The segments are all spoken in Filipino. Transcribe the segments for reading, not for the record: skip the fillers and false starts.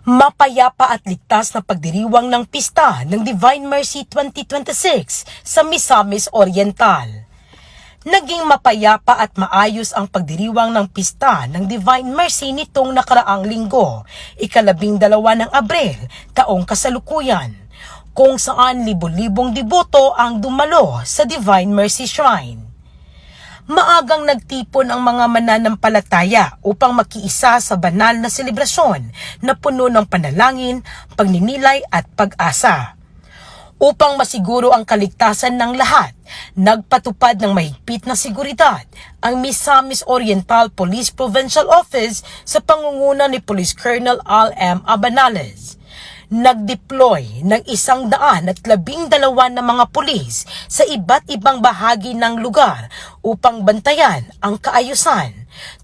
Mapayapa at ligtas na pagdiriwang ng pista ng Divine Mercy 2026 sa Misamis Oriental. Naging mapayapa at maayos ang pagdiriwang ng pista ng Divine Mercy nitong nakaraang linggo, ika-12 ng Abril, taong kasalukuyan, kung saan libo-libong deboto ang dumalo sa Divine Mercy Shrine. Maagang nagtipon ang mga mananampalataya upang makiisa sa banal na selebrasyon na puno ng panalangin, pagninilay at pag-asa. Upang masiguro ang kaligtasan ng lahat, nagpatupad ng mahigpit na seguridad ang Misamis Oriental Police Provincial Office sa pangunguna ni Police Colonel Al M. Abanales. Nag-deploy ng 112 na mga pulis sa iba't ibang bahagi ng lugar upang bantayan ang kaayusan,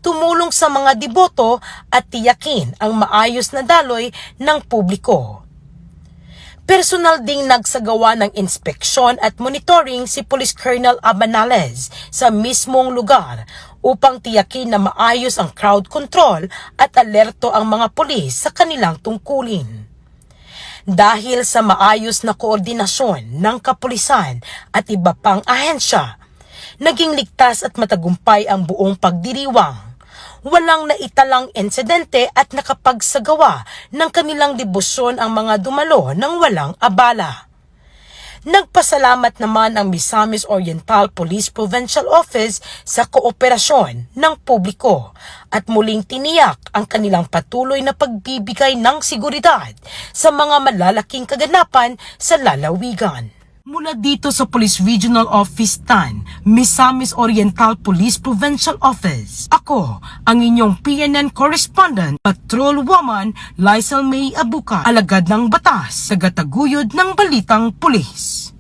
tumulong sa mga deboto at tiyakin ang maayos na daloy ng publiko. Personal ding nagsagawa ng inspeksyon at monitoring si Police Colonel Abanales sa mismong lugar upang tiyakin na maayos ang crowd control at alerto ang mga pulis sa kanilang tungkulin. Dahil sa maayos na koordinasyon ng kapulisan at iba pang ahensya, naging ligtas at matagumpay ang buong pagdiriwang. Walang naitalang insidente at nakapagsagawa ng kanilang debosyon ang mga dumalo ng walang abala. Nagpasalamat naman ang Misamis Oriental Police Provincial Office sa kooperasyon ng publiko at muling tiniyak ang kanilang patuloy na pagbibigay ng seguridad sa mga malalaking kaganapan sa lalawigan. Mula dito sa Police Regional Office TAN, Misamis Oriental Police Provincial Office, ako ang inyong PNN Correspondent, Patrol Woman Lysel May Abuka, alagad ng batas, tagataguyod ng balitang pulis.